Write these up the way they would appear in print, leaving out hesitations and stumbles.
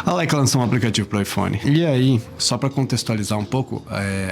A Leica lançou um aplicativo para o iPhone. E aí, só para contextualizar um pouco,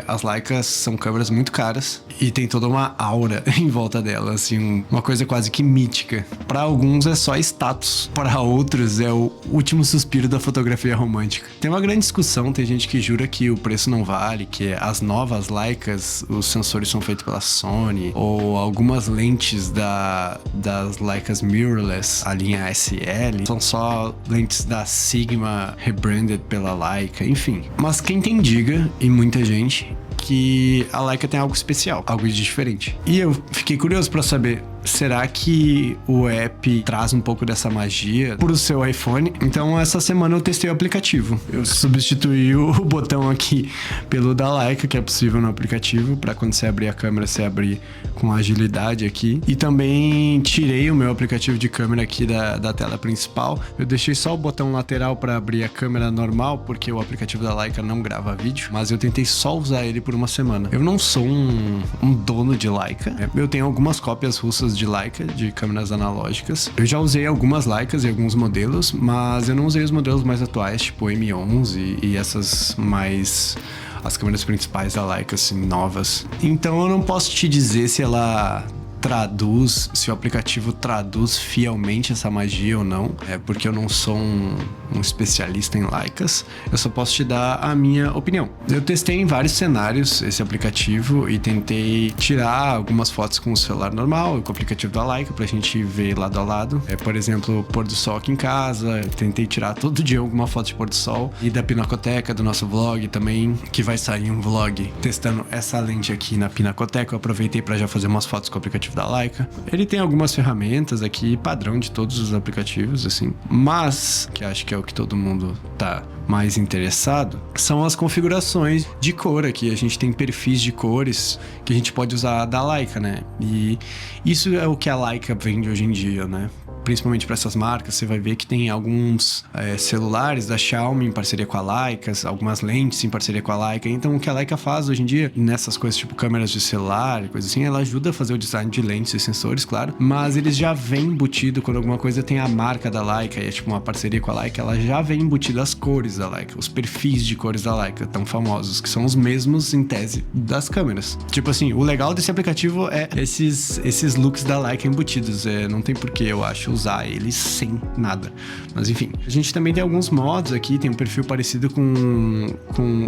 as Leicas são câmeras muito caras e tem toda uma aura em volta delas, assim, uma coisa quase que mítica. Para alguns é só status, para outros é o último suspiro da fotografia romântica. Tem uma grande discussão, tem gente que jura que o preço não vale, que as novas Leicas, os sensores são feitos pela Sony, ou algumas lentes das Leicas mirrorless, a linha SL, são só lentes da Sigma rebranded pela Leica, enfim. Mas quem tem diga, e muita gente, que a Leica tem algo especial, algo de diferente. E eu fiquei curioso para saber, será que o app traz um pouco dessa magia pro seu iPhone? Então, essa semana eu testei o aplicativo. Eu substituí o botão aqui pelo da Leica, que é possível no aplicativo, para quando você abrir a câmera, você abrir com agilidade aqui. E também tirei o meu aplicativo de câmera aqui da tela principal. Eu deixei só o botão lateral para abrir a câmera normal, porque o aplicativo da Leica não grava vídeo, mas eu tentei só usar ele por uma semana. Eu não sou um dono de Leica. Eu tenho algumas cópias russas de Leica, de câmeras analógicas. Eu já usei algumas Leicas e alguns modelos, mas eu não usei os modelos mais atuais, tipo M11 e essas mais... as câmeras principais da Leica, assim, novas. Então eu não posso te dizer se ela traduz, se o aplicativo traduz fielmente essa magia ou não, porque eu não sou um especialista em Leicas, eu só posso te dar a minha opinião. Eu testei em vários cenários esse aplicativo e tentei tirar algumas fotos com o celular normal, com o aplicativo da Leica, pra gente ver lado a lado. Por exemplo, pôr do sol aqui em casa, tentei tirar todo dia alguma foto de pôr do sol, e da Pinacoteca, do nosso vlog também, que vai sair um vlog testando essa lente aqui na Pinacoteca. Eu aproveitei pra já fazer umas fotos com o aplicativo da Leica. Ele tem algumas ferramentas aqui, padrão de todos os aplicativos, assim, mas, que acho que é o que todo mundo tá mais interessado, são as configurações de cor aqui. A gente tem perfis de cores que a gente pode usar da Leica, né? E isso é o que a Leica vende hoje em dia, né? Principalmente para essas marcas, você vai ver que tem alguns celulares da Xiaomi em parceria com a Leica, algumas lentes em parceria com a Leica. Então, o que a Leica faz hoje em dia, nessas coisas tipo câmeras de celular, coisa assim, ela ajuda a fazer o design de lentes e sensores, claro, mas eles já vêm embutido, quando alguma coisa tem a marca da Leica, e é tipo uma parceria com a Leica, ela já vem embutida as cores da Leica, os perfis de cores da Leica, tão famosos, que são os mesmos, em tese, das câmeras. Tipo assim, o legal desse aplicativo é esses looks da Leica embutidos. Não tem porquê, eu acho, usar eles sem nada. Mas enfim, a gente também tem alguns modos aqui, tem um perfil parecido com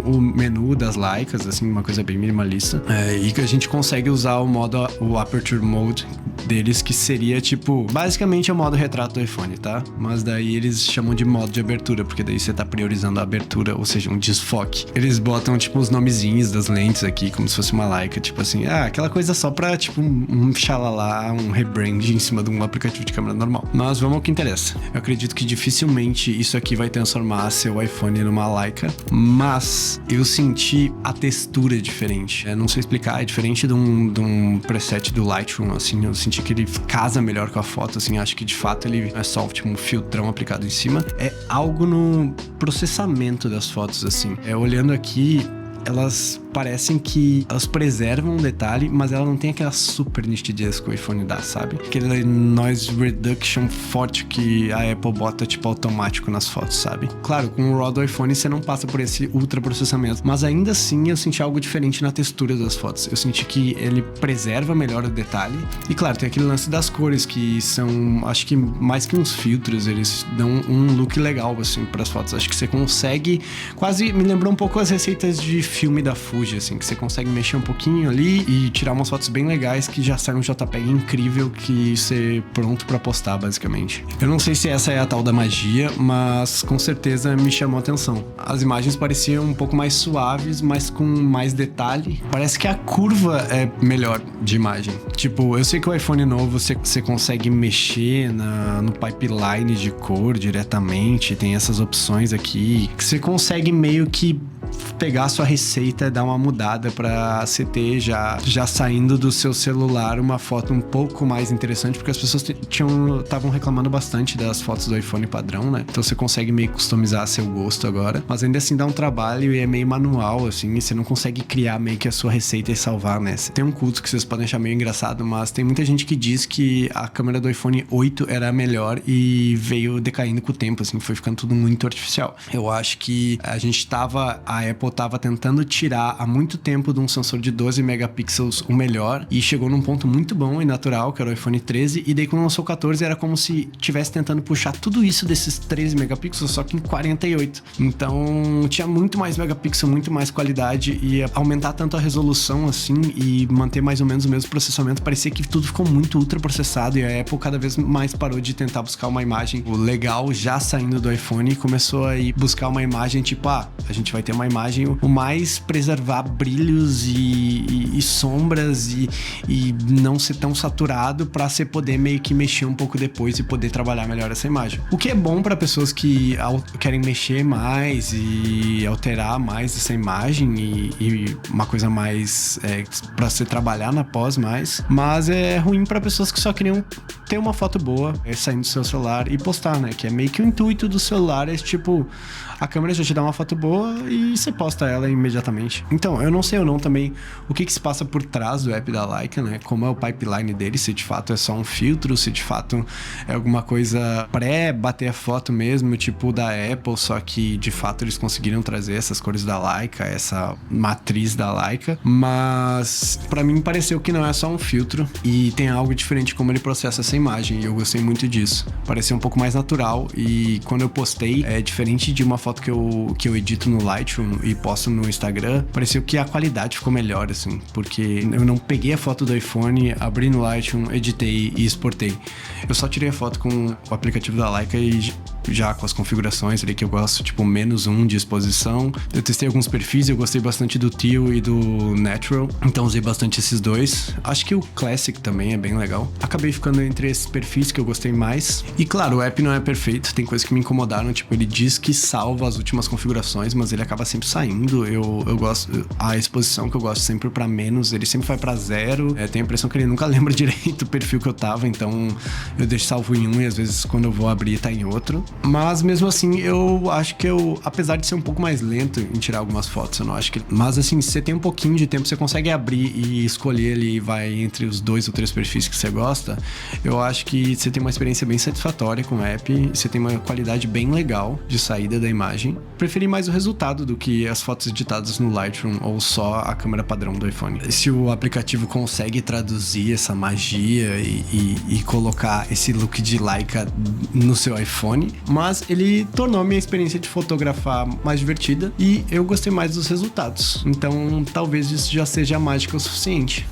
o menu das Leicas, assim, uma coisa bem minimalista. E que a gente consegue usar o Aperture Mode deles, que seria tipo, basicamente é o modo retrato do iPhone, tá? Mas daí eles chamam de modo de abertura, porque daí você tá priorizando a abertura, ou seja, um desfoque. Eles botam tipo os nomezinhos das lentes aqui, como se fosse uma Leica, tipo assim, aquela coisa só pra tipo um xalala, um rebrand em cima de um aplicativo de câmera normal. Mas vamos ao que interessa. Eu acredito que dificilmente isso aqui vai transformar seu iPhone numa Leica, mas eu senti a textura diferente. Não sei explicar, é diferente de um preset do Lightroom, assim, eu senti que ele casa melhor com a foto, assim, acho que de fato ele é só tipo um filtrão aplicado em cima. É algo no processamento das fotos, assim. Olhando aqui, elas parecem que elas preservam um detalhe, mas ela não tem aquela super nitidez que o iPhone dá, sabe? Aquele noise reduction forte que a Apple bota, tipo, automático nas fotos, sabe? Claro, com o RAW do iPhone você não passa por esse ultra processamento, mas ainda assim eu senti algo diferente na textura das fotos. Eu senti que ele preserva melhor o detalhe. E claro, tem aquele lance das cores que são, acho que mais que uns filtros, eles dão um look legal, assim, pras fotos. Acho que você consegue, quase me lembrou um pouco as receitas de filme da Fuji, assim, que você consegue mexer um pouquinho ali e tirar umas fotos bem legais que já sai um JPEG incrível que você pronto pra postar, basicamente. Eu não sei se essa é a tal da magia, mas com certeza me chamou a atenção. As imagens pareciam um pouco mais suaves, mas com mais detalhe. Parece que a curva é melhor de imagem. Tipo, eu sei que o iPhone novo você consegue mexer no pipeline de cor diretamente, tem essas opções aqui, que você consegue meio que pegar a sua receita e dar uma mudada pra você ter já saindo do seu celular uma foto um pouco mais interessante, porque as pessoas estavam reclamando bastante das fotos do iPhone padrão, né? Então você consegue meio customizar a seu gosto agora, mas ainda assim dá um trabalho e é meio manual, assim, e você não consegue criar meio que a sua receita e salvar, né? Tem um culto que vocês podem achar meio engraçado, mas tem muita gente que diz que a câmera do iPhone 8 era a melhor e veio decaindo com o tempo, assim, foi ficando tudo muito artificial. Eu acho que a Apple tava tentando tirar há muito tempo de um sensor de 12 megapixels o melhor e chegou num ponto muito bom e natural, que era o iPhone 13, e daí quando lançou o 14 era como se estivesse tentando puxar tudo isso desses 13 megapixels, só que em 48. Então tinha muito mais megapixel, muito mais qualidade, e aumentar tanto a resolução assim e manter mais ou menos o mesmo processamento, parecia que tudo ficou muito ultra processado, e a Apple cada vez mais parou de tentar buscar uma imagem legal já saindo do iPhone e começou a ir buscar uma imagem tipo, a gente vai ter uma imagem o mais preservar brilhos e sombras e não ser tão saturado pra você poder meio que mexer um pouco depois e poder trabalhar melhor essa imagem. O que é bom pra pessoas que querem mexer mais e alterar mais essa imagem e uma coisa mais pra você trabalhar na pós mais, mas é ruim pra pessoas que só queriam ter uma foto boa saindo do seu celular e postar, né? Que é meio que o intuito do celular, é tipo, a câmera já te dá uma foto boa e você posta ela imediatamente. Então, eu não sei ou não também o que se passa por trás do app da Leica, né? Como é o pipeline dele, se de fato é só um filtro, se de fato é alguma coisa pré-bater a foto mesmo, tipo da Apple, só que de fato eles conseguiram trazer essas cores da Leica, essa matriz da Leica, mas pra mim pareceu que não é só um filtro e tem algo diferente como ele processa essa imagem, e eu gostei muito disso. Pareceu um pouco mais natural, e quando eu postei, diferente de uma foto que eu edito no Lightroom e posto no Instagram, pareceu que a qualidade ficou melhor, assim, porque eu não peguei a foto do iPhone, abri no Lightroom, editei e exportei. Eu só tirei a foto com o aplicativo da Leica e já com as configurações ali que eu gosto, tipo -1 de exposição. Eu testei alguns perfis, eu gostei bastante do Teal e do Natural, então usei bastante esses dois. Acho que o Classic também é bem legal. Acabei ficando entre esses perfis que eu gostei mais. E claro, o app não é perfeito, tem coisas que me incomodaram, tipo, ele diz que salva as últimas configurações, mas ele acaba sempre saindo. Eu gosto, a exposição que eu gosto sempre pra menos, ele sempre vai pra 0. Tenho a impressão que ele nunca lembra direito o perfil que eu tava, então eu deixo salvo em um e às vezes quando eu vou abrir tá em outro. Mas mesmo assim, eu acho que apesar de ser um pouco mais lento em tirar algumas fotos, eu não acho que... Mas assim, se você tem um pouquinho de tempo, você consegue abrir e escolher ali, vai entre os 2 ou 3 perfis que você gosta, eu acho que você tem uma experiência bem satisfatória com o app, você tem uma qualidade bem legal de saída da imagem. Preferi mais o resultado do que as fotos editadas no Lightroom ou só a câmera padrão do iPhone. Se o aplicativo consegue traduzir essa magia e colocar esse look de Leica no seu iPhone, mas ele tornou a minha experiência de fotografar mais divertida e eu gostei mais dos resultados. Então, talvez isso já seja mágica o suficiente.